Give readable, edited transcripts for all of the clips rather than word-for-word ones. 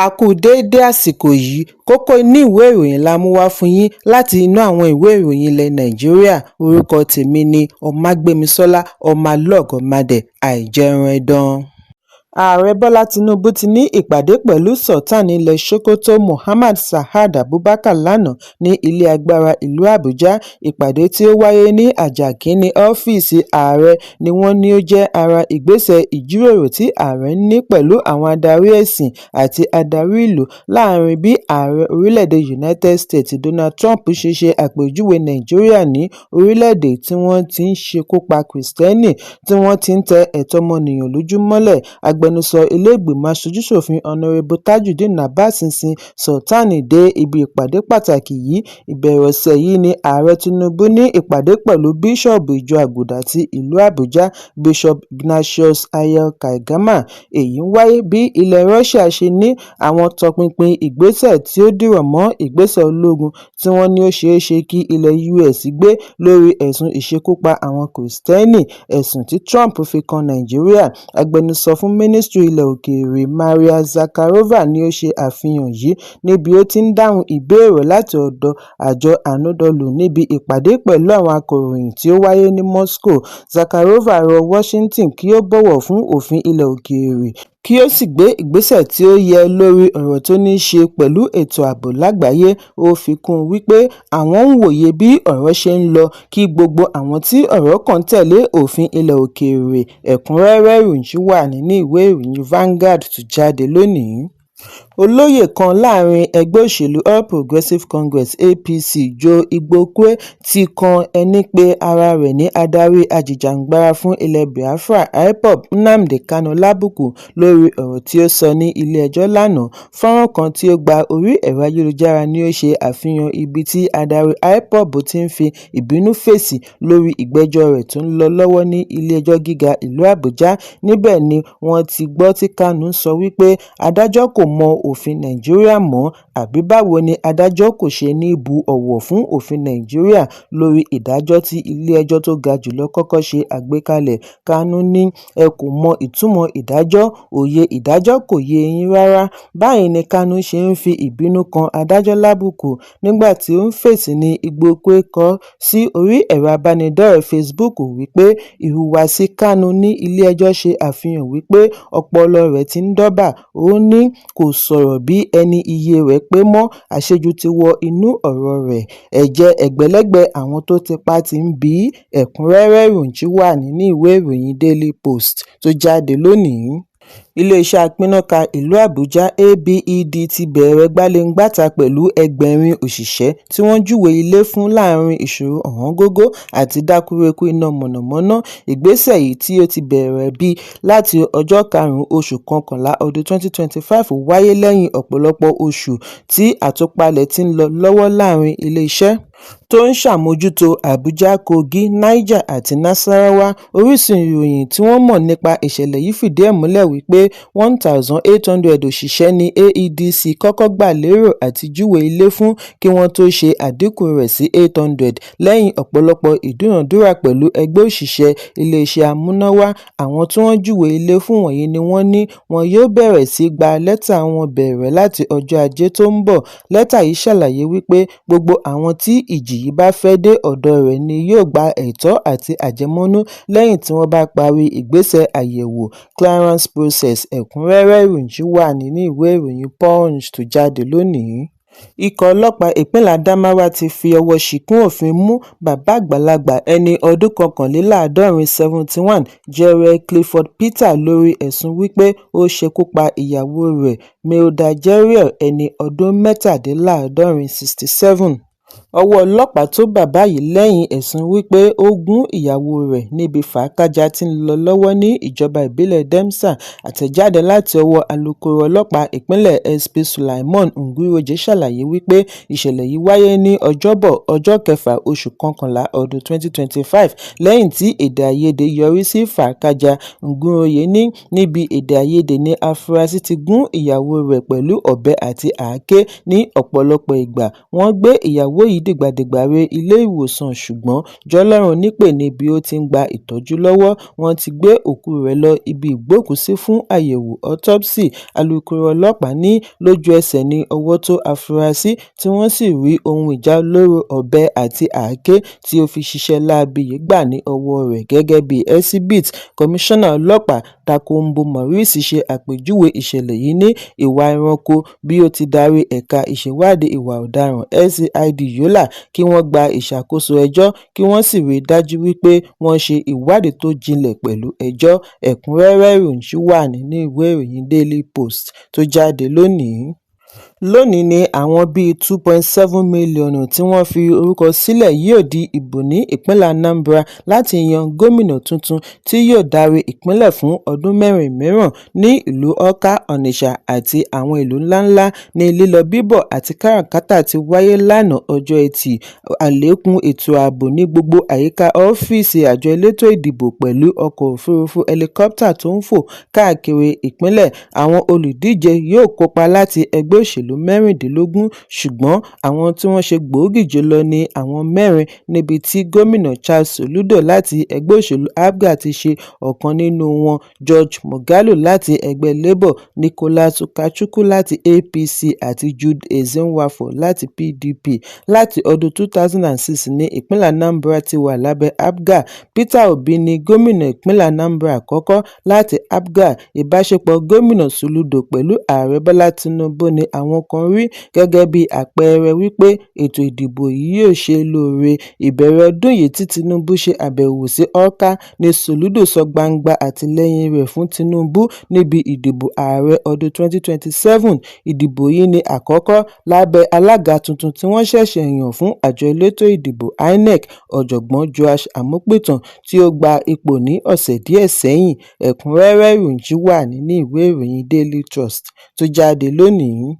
A kú déédé àsìkò yìí, kókó inú ìwé ìròyìn la mú wá fún yín láti inú àwọn ìwé ìròyìn ilẹ̀ Nàìjíríà. Orúkọ tèmi ni Ọmágbémisọ́lá Ọmọlọ́gọ̀mádẹ àìjẹran ẹdán. Ààrẹ Bọ́lá Tinubu ti ní ìpàdé pẹ̀lú Sultan ilẹ̀ Sokoto Muhammad Sa'ad Abubakar lánàá ní ilé agbára ìlú Àbújá. Ìpàdé tí ó wáyé ní àjàkíní ọ́fíìsì ààrẹ ni wọ́n ní ó jẹ́ ara ìgbésẹ̀ ìjíròrò tí ààrẹ ní pẹ̀lú àwọn adarí ẹ̀sìn àti adarí ìlú láàrin bí ààrẹ orílẹ̀-èdè United States Donald Trump ṣe ṣe àpèjúwe Nàìjíríà ní orílẹ̀-èdè tí wọ́n ti ń ṣekúpa Kìrìsìtẹ́nì tí wọ́n ti ń tẹ ẹ̀tọ́ ọmọnìyàn lójú mọ́lẹ̀. Agbẹnusọ ilé-ìgbìmọ̀ aṣojú-ṣòfin Honorable Tajudeen Abbas sin Sultan dé ibi ìpàdé pàtàkì yìí. Ìbẹ̀rẹ̀ ọ̀sẹ̀ yìí ni ààrẹ Tinubu ní ìpàdé pẹ̀lú bíṣọ̀bù ìjọ Àgùdà ti ìlú Àbújá, Bishop Ignatius Ayel Kaigama. Èyí ń wáyé bí ilẹ̀ Russia ṣe ní àwọn tọpinpin ìgbésẹ̀ tí ó dìrọ̀ mọ́ ìgbésẹ̀ ológun tí wọ́n ní ó ṣeé ṣe kí ilẹ̀ US gbé lórí ẹ̀sùn ìṣekúpa àwọn Kìrìsìtẹ́nì, ẹ̀sùn tí Trump fi kan Nàìjíríà. Agbẹnusọ fún Mínísítírì ilẹ̀ òkèèrè Maria Zakharova ni ó ṣe àfihàn yìí níbi ó ti ń dáhùn ìbéèrè láti ọ̀dọ̀ àjọ Anadolu níbi ìpàdé pẹ̀lú àwọn akọ̀ròyìn tí ó wáyé ní Moscow. Zakharova rọ Washington kí ó bọ̀wọ̀ fún òfin ilẹ̀ òkèèrè kí ó sì gbé ìgbésẹ̀ tí ó yẹ lórí ọ̀rọ̀ tó ní í ṣe pẹ̀lú ètò ààbò lágbàáyé. Ó fi kún un wípé àwọn ń wòye bí ọ̀rọ̀ ṣe ń lọ kí gbogbo àwọn tí ọ̀rọ̀ kàn tẹ̀lé òfin ilẹ̀ òkèèrè. Ẹ̀kúnrẹ́rẹ́ ìròyìn wà nínú ìwé ìròyìn Vanguard tó jáde lónìí. Olóyè kan láàrin ẹgbẹ́ òṣèlú All Progressives Congress (APC) Joe Igbokwe ti kan ẹni pé ara rẹ̀ ní adarí ajìjàǹgbara fún ilẹ̀ Biafra (IPOB) Nnamdi Kanu lábùkù lórí ọ̀rọ̀ tí ó sọ ní ilé-ẹjọ́ lánàá. Fọ́nrán kan tí ó gba orí ẹ̀rọ ayélujára ni ó ṣe àfihàn ibi tí adarí IPOB ti ń fi ìbínú fèsì lórí ìgbẹ́jọ́ rẹ̀ tó ń lọ lọ́wọ́ ní ilé-ẹjọ́ gíga ìlú Àbújá. Níbẹ̀ ni wọ́n ti gbọ́ tí Kanu sọ wípé adájọ́ kò mọ òfin Nàìjíríà mọ́, àbí báwo ni adájọ́ kò ṣe ní bu ọ̀wọ̀ fún òfin Nàìjíríà lórí ìdájọ́ tí ilé-ẹjọ́ tó ga jùlọ kọ́kọ́ ṣe àgbékalẹ̀. Kanu ní ẹ kò mọ ìtumọ̀ ìdájọ́, òye ìdájọ́ kò yé yín rárá. Báyìí ni Kanu ṣe ń fi ìbínú kan adájọ́ lábùkù. Nígbà tí ó ń fèsì ní Igbokwe kọ sí orí ẹ̀rọ abánidọ́rẹ̀ẹ́ Facebook wípé ìhùwàsí Kanu ní ilé-ẹjọ́ ṣe àfihàn wípé ọpọlọ rẹ̀ ti ń dọ́bà. Ó ní kò sọ̀rọ̀ bí ẹni iye rẹ̀ pé mọ́, àṣejù ti wọ inú ọ̀rọ̀ rẹ̀. Ẹ̀jẹ̀ ẹgbẹ̀lẹ́gbẹ̀ àwọn tó ti pa ti ń bì í. Ẹ̀kúnrẹ́rẹ́ ìròyìn wà nínú ìwé ìròyìn Daily Post tó jáde lónìí. Iléeṣẹ́ apínnáka ìlú Àbújá ABED ti bẹ̀rẹ̀ gbálẹ̀-ngbàtà pẹ̀lú ẹgbẹ̀rin òṣìṣẹ́ tí wọ́n júwe ilé fún láàrin ìṣòro ọ̀wọ́ngógó àti dákúrekú iná mọ̀nàmọ́ná. Ìgbésẹ̀ yìí tí ó ti bẹ̀rẹ̀ bí láti ọjọ́ 5 oṣù kọkànlá ọdún 2025 wáyé lẹ́yìn ọ̀pọ̀lọpọ̀ oṣù tí àtúpalẹ̀ ti ń lọ lọ́wọ́ láàrin ilé-iṣẹ́ tó ń ṣàmójútó Àbújá, Kogi, Niger àti Nasarawa. Orísun ìròyìn tí wọ́n mọ̀ nípa ìṣẹ̀lẹ̀ yìí fìdí ẹ̀ múlẹ̀ wípé 1,800 òṣìṣẹ́ ní AEDC kọ́kọ́ gbà lérò àti júwe ilé fún kí wọ́n tó ṣe àdínkù rẹ̀ sí 800 lẹ́yìn ọ̀pọ̀lọpọ̀ ìdúnàdúrà pẹ̀lú ẹgbẹ́ òṣìṣẹ́ iléeṣẹ́ amúnáwá. Àwọn tí wọ́n júwe ilé fún wọ̀nyí ni wọ́n ní wọn yóò bẹ̀rẹ̀ sí gba lẹ́tà wọn bẹ̀rẹ̀ láti ọjọ́ Ajé tó ń bọ̀. Lẹ́tà yìí ṣàlàyé wípé gbogbo àwọn tí ìjì yìí bá fẹ́ dé ọ̀dọ̀ rẹ̀ ni yóò gba ẹ̀tọ́ àti àjẹmọ́nú lẹ́yìn tí wọ́n bá parí ìgbésẹ̀ àyẹ̀wò clearance process. Ẹ̀kúnrẹ́rẹ́ ìròyìn wà nínú ìwé ìròyìn Punch tó jáde lónìí. Ikọ̀ ọlọ́pàá ìpínlẹ̀ Adamawa ti fi ọwọ́ ṣìkún òfin mú bàbá àgbàlagbà ẹni ọdún 71 71 Jerry Clifford Peter lórí ẹ̀sùn wípé ó ṣekú pa ìyàwó rẹ̀ Mailda Jerry ẹni ọdún 67 67. Ọwọ́ ọlọ́pàá tó bàbá yìí lẹ́yìn ẹ̀sùn wípé ó gún ìyàwó rẹ̀ níbi fàákájà tí ń lọ lọ́wọ́ ní ìjọba ìbílẹ̀ Demsa. Àtẹ̀jáde láti ọwọ́ alukoro ọlọ́pàá ìpínlẹ̀ SP Sulaimon Nguroje ṣàlàyé wípé ìṣẹ̀lẹ̀ yìí wáyé ní Ọjọ́bọ̀ ọjọ́ 6 oṣù kọkànlá ọdún 2025 lẹ́yìn tí èdè àìyedè yọrí sí fàákájà. Nguroje ní níbi èdè àìyedè ni afurasí ti gún ìyàwó rẹ̀ pẹ̀lú ọ̀bẹ àti àáké ní ọ̀pọ̀lọpọ̀ ìgbà. Wọ́n gbé ìyàwó yìí dìgbàdìgbà re ilé ìwòsàn ṣùgbọ́n jọlọ́run nípè ní bí ó ti ń gba ìtọ́jú lọ́wọ́. Wọ́n ti gbé òkú rẹ̀ lọ ibi ìgbókùúsí fún àyẹ̀wò autopsy. Alukoro ọlọ́pàá ní lójú ẹsẹ̀ ní ọwọ́ tó afurasí tí wọ́n sì rí ohun ìjà olóró, ọ̀bẹ àti àáké tí ó fi ṣiṣẹ́ láabi yìí gbà ní ọwọ́ rẹ̀ gẹ́gẹ́ bí ẹ́síbíìtì. Kọmíṣánná ọlọ́pàá Takumbo Maurice ṣe àpèjúwe ìṣẹ̀lẹ̀ yìí ní ìwà ẹranko bí ó ti darí ẹ̀ka ìṣèwádìí ìwà ọ̀daràn SCID Yola kí wọ́n gba ìṣàkóso ẹjọ́ kí wọ́n sì rí i dájú wípé wọ́n ṣe ìwádìí tó jinlẹ̀ pẹ̀lú ẹjọ́. Ẹ̀kúnrẹ́rẹ́ ìròyìn ṣì wà nínú ìwé ìròyìn Daily Post tó jáde lónìí. Lónìí ni àwọn bíi 2.7 mílíọ̀nù tí wọ́n fi orúkọ sílẹ̀ yóò di ìbò ní ìpínlẹ̀ Anambra láti yan gómìnà tuntun tí yóò darí ìpínlẹ̀ fún ọdún mẹ́rin mìíràn. Ní ìlú Awka, Onitsha àti àwọn ìlú ńláńlá ní lílọ-bíbọ̀ àti káràkátà ti wáyé lánàá ọjọ́ Ẹtì. Àlékún ètò ààbò ní gbogbo àyíká ọ́fíìsì àjọ elétò ìdìbò pẹ̀lú ọkọ̀ òfurufú hẹlikọ́pítà tó ń fò káàkiri ìpínlẹ̀. Àwọn olùdíje yóò kópa láti ẹgbẹ́ òṣèlú mẹ́rìndínlógún ṣùgbọ́n àwọn tí wọ́n ṣe gbòógì jùlọ ní àwọn mẹ́rin níbi tí gómìnà Charles Soludo láti ẹgbẹ́ òṣèlú APGA ti ṣe ọ̀kan nínú wọn, George Moghalu láti ẹgbẹ́ Labour, Nicholas Ukachukwu láti APC àti Jude Ezenwafo láti PDP. Láti ọdún 2006 ní ìpínlẹ̀ Anambra ti wà lábẹ́ APGA. Peter Obi ni gómìnà ìpínlẹ̀ Anambra àkọ́kọ́ láti APGA. Ìbáṣepọ̀ gómìnà Soludo pẹ̀lú ààrẹ Bọ́lá Tinubu ni àwọn kan rí gẹ́gẹ́ bí àpẹẹrẹ wípé ètò ìdìbò yìí yóò ṣe lóore. Ìbẹ̀rẹ̀ ọdún yìí tí Tinubu ṣe àbẹ̀wò sí Awka ni Soludo sọ gbangba àtìlẹ́yìn rẹ̀ fún Tinubu níbi ìdìbò ààrẹ ọdún 2027. Ìdìbò yìí ni àkọ́kọ́ lábẹ́ alága tuntun tí wọ́n ṣẹ̀ṣẹ̀ yàn fún àjọ elétò ìdìbò INEC, ọ̀jọ̀gbọ́n Joash Amopitan tí ó gba ipò ní ọ̀sẹ̀ díẹ̀ sẹ́yìn. Ẹ̀kúnrẹ́rẹ́ ìròyìn ṣì wà nínú ìwé ìròyìn Daily Trust tó jáde lónìí.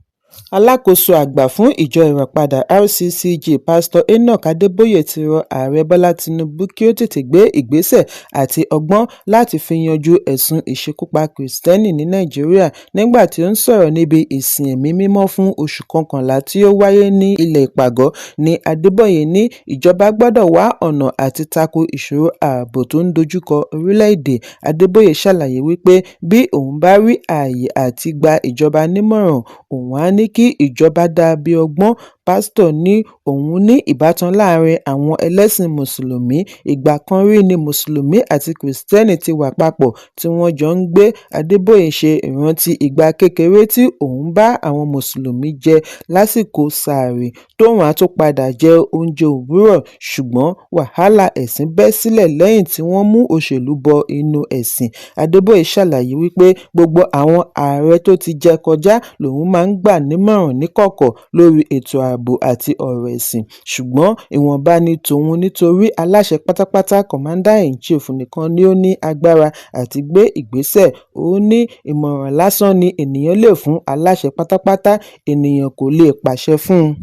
Alákòóso àgbà fún ìjọ ìràpadà RCCG Pásítọ̀ Enoch Adébóyè ti rọ ààrẹ Bọ́lá Tinubu kí ó tètè gbé ìgbésẹ̀ àti ọgbọ́n láti fi yanjú ẹ̀sùn ìṣekúpa Kìrìsìtẹ́nì ní Nàìjíríà. Nígbà tí ó ń sọ̀rọ̀ níbi ìsìn ẹ̀mí mímọ́ fún oṣù kọkànlá tí ó wáyé ní ilẹ̀ Ìpàgọ́ ní Adébóyè ní ìjọba gbọ́dọ̀ wá ọ̀nà àti tako ìṣòro ààbò tó ń dojúkọ orílẹ̀-èdè. Adébóyè ṣàlàyé wípé bí òun bá rí ààyè àti gba ìjọba nímọ̀ràn, òun á ní kí ìjọba dá bí ọgbọ́n. Pásítọ̀ ní òun ní ìbátan láàrin àwọn ẹlẹ́sìn Mùsùlùmí. Ìgbà kan rí ni Mùsùlùmí àti Kìrìsìtẹ́nì ti wà papọ̀ tí wọ́n jọ ń gbé. Adébóyè ṣe ìrántí ìgbà kékeré tí òun bá àwọn Mùsùlùmí jẹ lásìkò sààrì tóun á tún padà jẹ oúnjẹ òwúrọ̀ ṣùgbọ́n wàhálà ẹ̀sìn bẹ́ sílẹ̀ lẹ́yìn tí wọ́n mú òṣèlú bọ inú ẹ̀sìn. Adébóyè ṣàlàyé wípé gbogbo àwọn ààrẹ tó ti jẹ kọjá lòun máa ń gbà nímọ̀ràn níkọ̀kọ̀ lórí ètò ààbò àti ọ̀rọ̀ ẹ̀sìn ṣùgbọ́n ìwọ̀nba ni tòun nítorí aláṣẹ pátápátá Commander-in-Chief nìkan ni ó ní agbára àti gbé ìgbésẹ̀. Ó ní ìmọ̀ràn lásán ni ènìyàn lè fún aláṣẹ pátápátá, ènìyàn kò lè pàṣẹ fún un.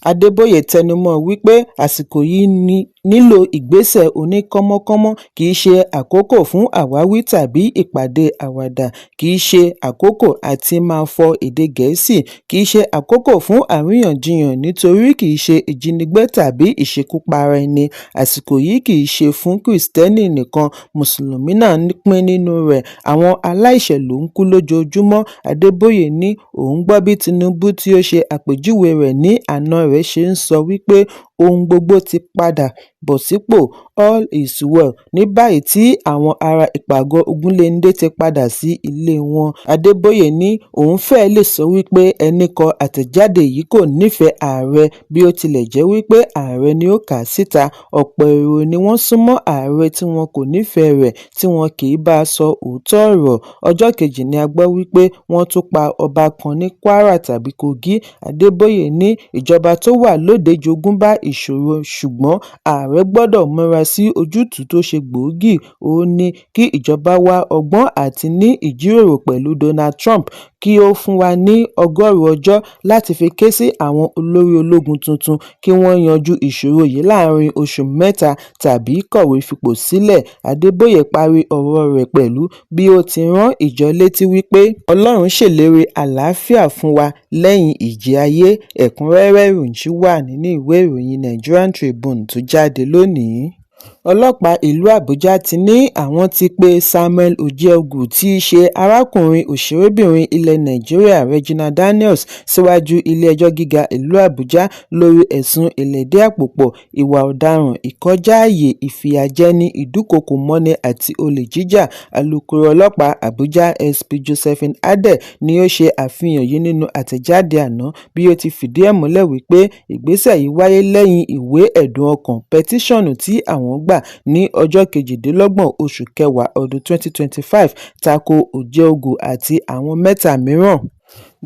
Adébóyè tẹnumọ́ wípé àsìkò yìí nílò ìgbésẹ̀ oníkọ́mọ́kọ́mọ́, kì í ṣe àkókò fún àwáwí tàbí ìpàdé àwàdà, kì í ṣe àkókò àti máa fọ èdè Gẹ̀ẹ́sì, kì í ṣe àkókò fún àríyànjiyàn nítorí kì í ṣe ìjínigbé tàbí ìṣekúpara ẹni. Àsìkò yìí kì í ṣe fún Kìrìsìtẹ́nì nìkan, Mùsùlùmí náà pín nínú rẹ̀. Àwọn aláìṣẹ̀ ló ń kú lójoojúmọ́. Adébóyè ní òun gbọ́ bí Tinubu tí ó ṣe àpèjúwe rẹ̀ ní àná rẹ̀ ṣe ń sọ wípé ohun gbogbo ti padà bọ̀ sípò, all is well, ní báyìí tí àwọn ará ìpàgọ́ Ogunléndé ti padà sí ilé wọn. Adébóyè ní òun fẹ́ẹ́ lè sọ wípé ẹni kọ àtẹ̀jáde yìí kò nífẹ̀ẹ́ ààrẹ bí ó tilẹ̀ jẹ́ wípé ààrẹ ni ó kà á síta. Ọ̀pọ̀ èrò ni wọ́n súnmọ́ ààrẹ tí wọn kò nífẹ̀ẹ́ rẹ̀ tí wọn kì í bá a sọ òótọ́ ọ̀rọ̀. Ọjọ́ kejì ni a gbọ́ wípé wọ́n tún pa ọba kan ní Kwara tàbí Kogi. Adébóyè ní ìjọba tó wà lóde jogún bá ìṣòro ṣùgbọ́n ààrẹ gbọ́dọ̀ múra sí ojútùú tó ṣe gbòógì. Ó ní kí ìjọba wá ọgbọ́n àti ní ìjíròrò pẹ̀lú Donald Trump kí ó fún wa ní 100 ọjọ́ láti fi ké sí àwọn olórí ológun tuntun kí wọ́n yanjú ìṣòro yìí láàrin oṣù 3 tàbí kọ̀wé fipò sílẹ̀. Adébóyè parí ọ̀rọ̀ rẹ̀ pẹ̀lú bí ó ti rán ìjọ létí wípé Ọlọ́run ṣèlérí àlàáfíà fún wa lẹ́yìn ìjì ayé. Ẹ̀kúnrẹ́rẹ́ ìròyìn ṣì wà nínú ìwé ìròyìn Nigerian Tribune tó jáde lónìí. Ọlọ́pàá ìlú Àbújá ti ní àwọn ti pe Samuel Orjiegu tí í ṣe arákùnrin òṣèrébìnrin ilẹ̀ Nàìjíríà Regina Daniels síwájú ilé-ẹjọ́ gíga ìlú Àbújá lórí ẹ̀sùn ìlẹ̀dí àpò pọ̀, ìwà ọ̀daràn, ìkọjá ààyè, ìfìyàjẹni, ìdúkokòmọ́ni àti olè jíjà. Alukoro ọlọ́pàá Àbújá SP Josephine Adeh ni ó ṣe àfihàn yìí nínú àtẹ̀jáde àná, bí ó ti fìdí ẹ̀ múlẹ̀ wípé ìgbésẹ̀ yìí wáyé lẹ́yìn ìwé ẹ̀dùn ọkàn pẹtíṣọ̀nù tí àwọn gbà ní ọjọ́ 28 oṣù kẹwàá ọdún 2025 tako Orjiegu àti àwọn 3 mìíràn.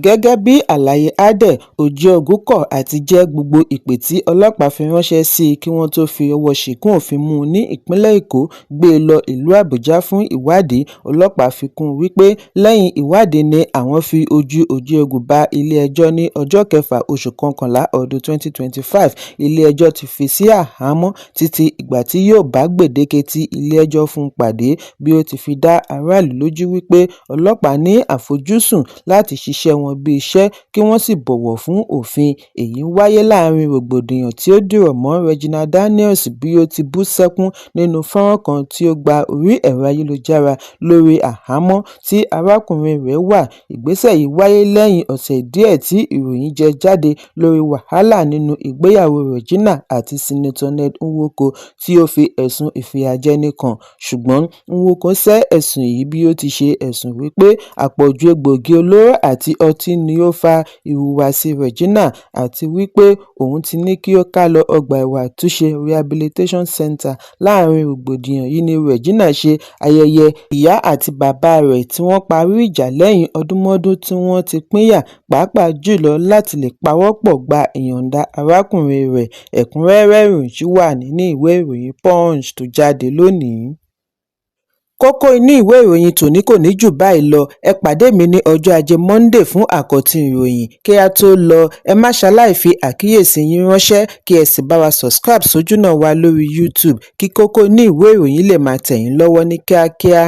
Gẹ́gẹ́ bí àlàyé Adeh, Orjiegu kọ̀ àti jẹ́ gbogbo ìpè tí ọlọ́pàá fi ránṣẹ́ sí i kí wọ́n tó fi ọwọ́ ṣìkún òfin mú un ní ìpínlẹ̀ Èkó gbé e lọ ìlú Àbújá fún ìwádìí. Ọlọ́pàá fi kún un wípé lẹ́yìn ìwádìí ni àwọn fi ojú Orjiegu bá ilé-ẹjọ́ ní ọjọ́ 6 oṣù kọkànlá ọdún 2025. Ilé-ẹjọ́ ti fi sí àhámọ́ títí ìgbà tí yóò bá gbèdéke tí ilé-ẹjọ́ fún pàdé, bí ó ti fi dá aráàlú lójú wípé ọlọ́pàá ní àfojúsùn láti ṣiṣẹ́ wọn bí iṣẹ́ kí wọ́n sì bọ̀wọ̀ fún òfin. Èyí wáyé láàrin rògbòdìyàn tí ó dìrọ̀ mọ́ Regina Daniels bí ó ti bú sẹ́kún nínú fọ́nrán kan tí ó gba orí ẹ̀rọ ayélujára lórí àhámọ́ tí arákùnrin rẹ̀ wà. Ìgbésẹ̀ yìí wáyé lẹ́yìn ọ̀sẹ̀ díẹ̀ tí ìròyìn jẹ jáde lórí wàhálà nínú ìgbéyàwó Regina àti Senator Ned Nwoko tí ó fi ẹ̀sùn ìfìyàjẹni kàn, ṣùgbọ́n Nwoko sẹ́ ẹ̀sùn yìí bí ó ti ṣe ẹ̀sùn wípé àpọ̀jù egbòogi olóró àti ọtí ni ó fa ìhùwàsí Regina àti wípé òun ti ní kí ó kálọ ọgbà ẹ̀wọ̀n àtúnṣe Rehabilitation Center. Láàrin rògbòdìyàn yìí ni Regina ṣe ayẹyẹ ìyá àti bàbá rẹ̀ tí wọ́n parí ìjà lẹ́yìn ọdúnmọ́dún tí wọ́n ti pínyà, pàápàá jùlọ láti lè pawọ́pọ̀ gba ìyọ̀ǹda arákùnrin rẹ̀. Ẹ̀kúnrẹ́rẹ́ ìròyìn ṣì wà nínú ìwé ìròyìn Punch tó jáde lónìí. Kókó inú ìwé ìròyìn tòní kò ní jù báyìí lọ. Ẹ pàdé mi ní ọjọ́ Ajé Monday fún àkọ́tún ìròyìn. Kí a tó lọ, ẹ má ṣaláì fi àkíyèsí yín ránṣẹ́ kí ẹ sì bá wa subscribe sójúnà wa lórí YouTube kí kókó inú ìwé ìròyìn lè máa tẹ̀ yín lọ́wọ́ ní kíákíá.